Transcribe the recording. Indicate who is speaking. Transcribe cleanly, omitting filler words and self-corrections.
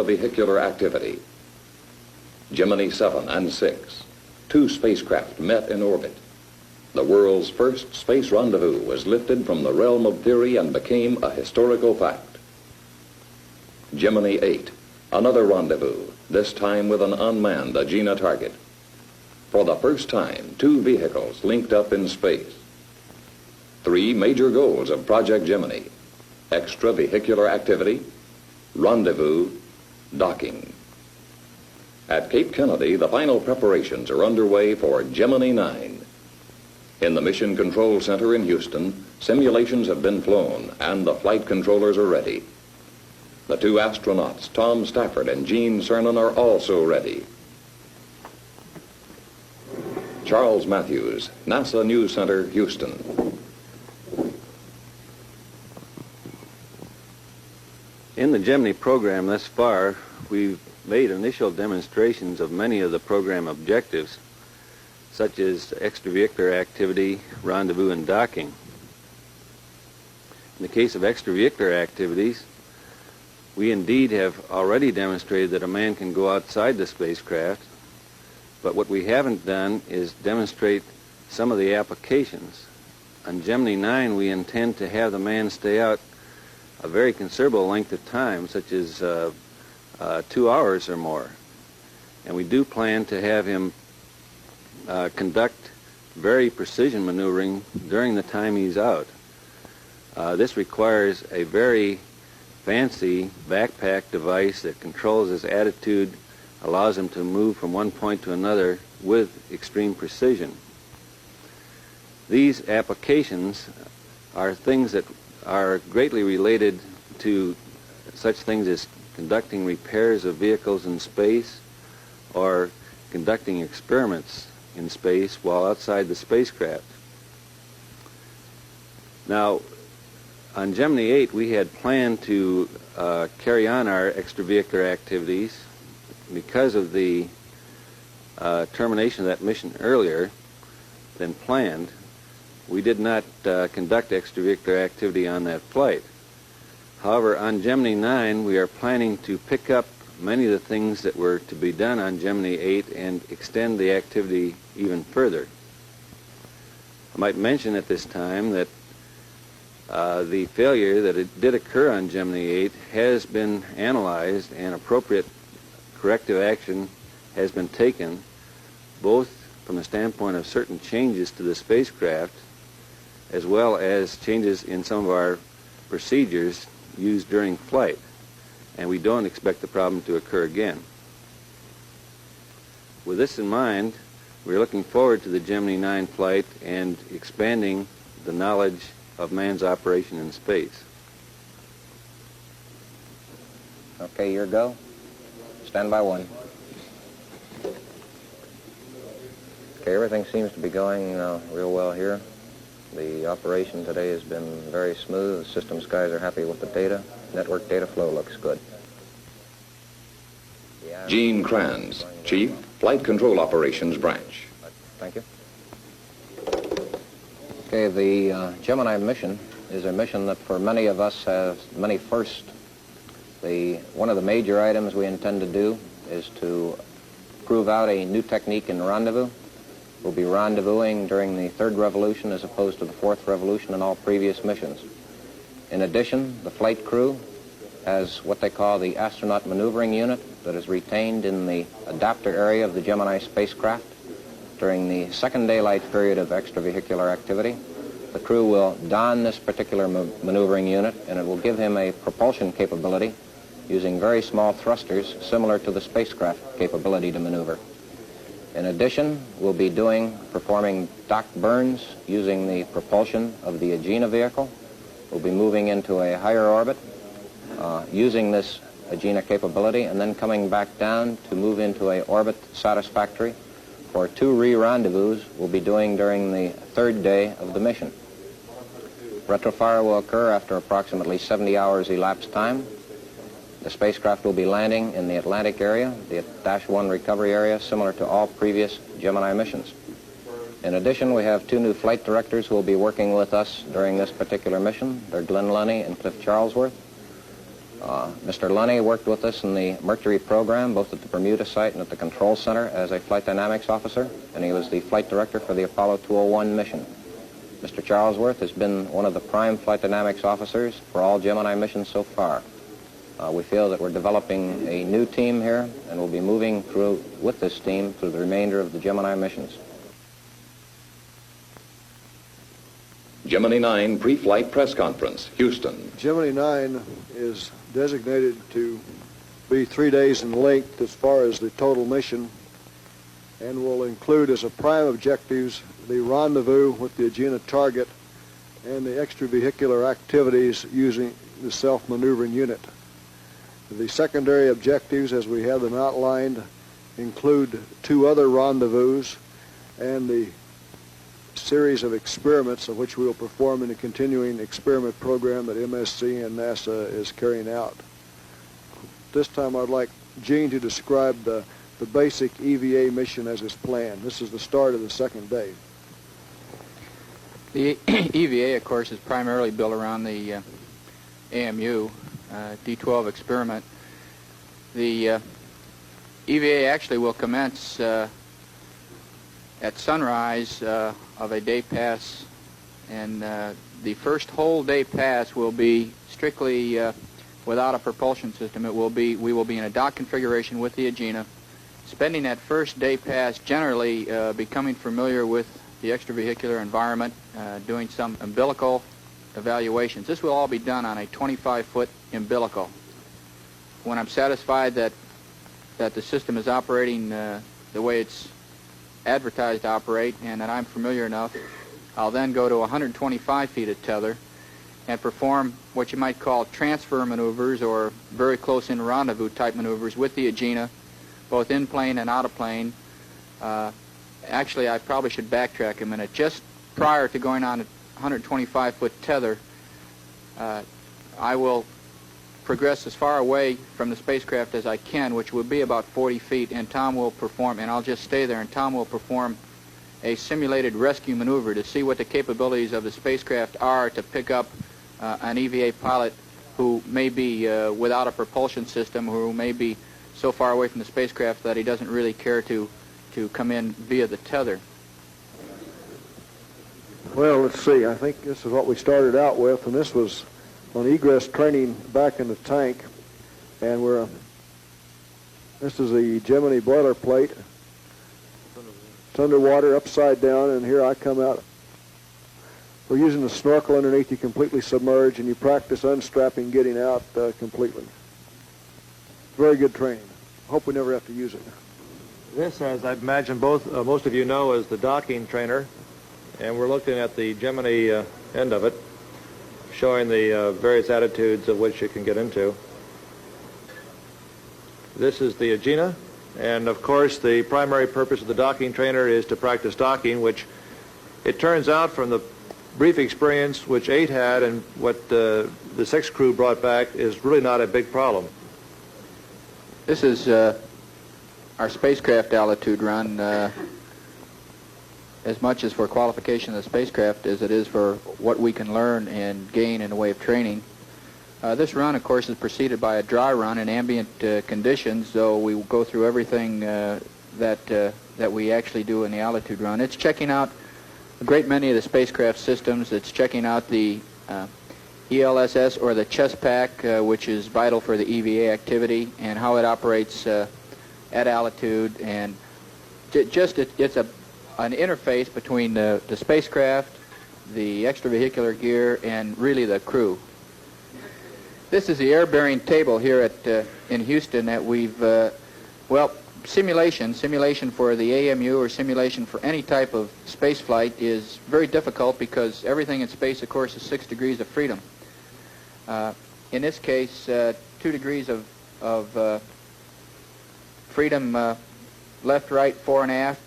Speaker 1: Vehicular activity. Gemini 7 and 6, two spacecraft met in orbit. The world's first space rendezvous was lifted from the realm of theory and became a historical fact. Gemini 8, another rendezvous, this time with an unmanned Agena target. For the first time, two vehicles linked up in space. Three major goals of Project Gemini: extravehicular activity, rendezvous, docking. At Cape Kennedy, the final preparations are underway for Gemini 9. In the Mission Control Center in Houston, simulations have been flown and the flight controllers are ready. The two astronauts, Tom Stafford and Gene Cernan, are also ready. Charles Matthews, NASA News Center, Houston.
Speaker 2: In the Gemini program thus far, we've made initial demonstrations of many of the program objectives, such as extravehicular activity, rendezvous, and docking. In the case of extravehicular activities, we indeed have already demonstrated that a man can go outside the spacecraft, but what we haven't done is demonstrate some of the applications. On Gemini 9, we intend to have the man stay out a very considerable length of time, such as 2 hours or more. And we do plan to have him conduct very precision maneuvering during the time he's out. This requires a very fancy backpack device that controls his attitude, allows him to move from one point to another with extreme precision. These applications are things that are greatly related to such things as conducting repairs of vehicles in space or conducting experiments in space while outside the spacecraft. Now, on Gemini 8, we had planned to carry on our extravehicular activities. Because of the termination of that mission earlier than planned, we did not conduct extravehicular activity on that flight. However, on Gemini 9, we are planning to pick up many of the things that were to be done on Gemini 8 and extend the activity even further. I might mention at this time that the failure that it did occur on Gemini 8 has been analyzed and appropriate corrective action has been taken, both from the standpoint of certain changes to the spacecraft as well as changes in some of our procedures used during flight, and we don't expect the problem to occur again. With this in mind, we're looking forward to the Gemini 9 flight and expanding the knowledge of man's operation in space.
Speaker 3: Okay, your go. Stand by one. Okay, everything seems to be going real well here. The operation today has been very smooth. The systems guys are happy with the data. Network data flow looks good.
Speaker 1: Gene Kranz, Chief, Flight Control Operations Branch.
Speaker 3: Thank you. Okay, the Gemini mission is a mission that for many of us has many firsts. One of the major items we intend to do is to prove out a new technique in rendezvous. We'll be rendezvousing during the third revolution as opposed to the fourth revolution in all previous missions. In addition, the flight crew has what they call the astronaut maneuvering unit that is retained in the adapter area of the Gemini spacecraft. During the second daylight period of extravehicular activity, the crew will don this particular maneuvering unit, and it will give him a propulsion capability using very small thrusters similar to the spacecraft capability to maneuver. In addition, we'll be performing dock burns using the propulsion of the Agena vehicle. We'll be moving into a higher orbit using this Agena capability and then coming back down to move into an orbit satisfactory for two re-rendezvous we'll be doing during the third day of the mission. Retrofire will occur after approximately 70 hours elapsed time. The spacecraft will be landing in the Atlantic area, the -1 recovery area, similar to all previous Gemini missions. In addition, we have two new flight directors who will be working with us during this particular mission. They're Glenn Lunny and Cliff Charlesworth. Mr. Lunny worked with us in the Mercury program, both at the Bermuda site and at the Control Center as a flight dynamics officer, and he was the flight director for the Apollo 201 mission. Mr. Charlesworth has been one of the prime flight dynamics officers for all Gemini missions so far. We feel that we're developing a new team here, and we'll be moving through with this team through the remainder of the Gemini missions.
Speaker 1: Gemini 9 pre-flight press conference, Houston.
Speaker 4: Gemini 9 is designated to be 3 days in length as far as the total mission, and will include as a prime objectives the rendezvous with the Agena target and the extravehicular activities using the self-maneuvering unit. The secondary objectives, as we have them outlined, include 2 other rendezvous and the series of experiments of which we will perform in the continuing experiment program that MSC and NASA is carrying out. This time I'd like Gene to describe the basic EVA mission as is planned. This is the start of the second day.
Speaker 5: The EVA, of course, is primarily built around the AMU D-12 experiment. The EVA actually will commence at sunrise of a day pass, and the first whole day pass will be strictly without a propulsion system. We will be in a dock configuration with the Agena, spending that first day pass generally becoming familiar with the extravehicular environment, doing some umbilical evaluations. This will all be done on a 25-foot umbilical. When I'm satisfied that the system is operating the way it's advertised to operate and that I'm familiar enough, I'll then go to 125 feet of tether and perform what you might call transfer maneuvers or very close in rendezvous type maneuvers with the Agena, both in plane and out of plane. Actually, I probably should backtrack a minute. Just prior to going on a 125-foot tether, I will progress as far away from the spacecraft as I can, which will be about 40 feet, and Tom will perform, and I'll just stay there, and Tom will perform a simulated rescue maneuver to see what the capabilities of the spacecraft are to pick up an EVA pilot who may be without a propulsion system, or who may be so far away from the spacecraft that he doesn't really care to come in via the tether.
Speaker 4: Well, let's see. I think this is what we started out with, and this was on egress training back in the tank, and this is the Gemini boilerplate. It's underwater, upside down, and here I come out. We're using a snorkel underneath you, completely submerged, and you practice unstrapping, getting out completely. Very good training. Hope we never have to use it.
Speaker 6: This, as I imagine most of you know, is the docking trainer, and we're looking at the Gemini end of it, showing the various attitudes of which it can get into. This is the Agena, and of course the primary purpose of the docking trainer is to practice docking, which it turns out from the brief experience which 8 had and what the 6 crew brought back is really not a big problem.
Speaker 5: This is our spacecraft altitude run, as much as for qualification of the spacecraft as it is for what we can learn and gain in the way of training. This run, of course, is preceded by a dry run in ambient conditions, so we will go through everything that we actually do in the altitude run. It's checking out a great many of the spacecraft systems. It's checking out the ELSS, or the chest pack, which is vital for the EVA activity, and how it operates at altitude, and it's an interface between the spacecraft, the extravehicular gear, and really the crew. This is the air-bearing table here in Houston that we've, simulation for the AMU or simulation for any type of space flight is very difficult because everything in space, of course, is 6 degrees of freedom. In this case, 2 degrees of freedom left, right, fore, and aft.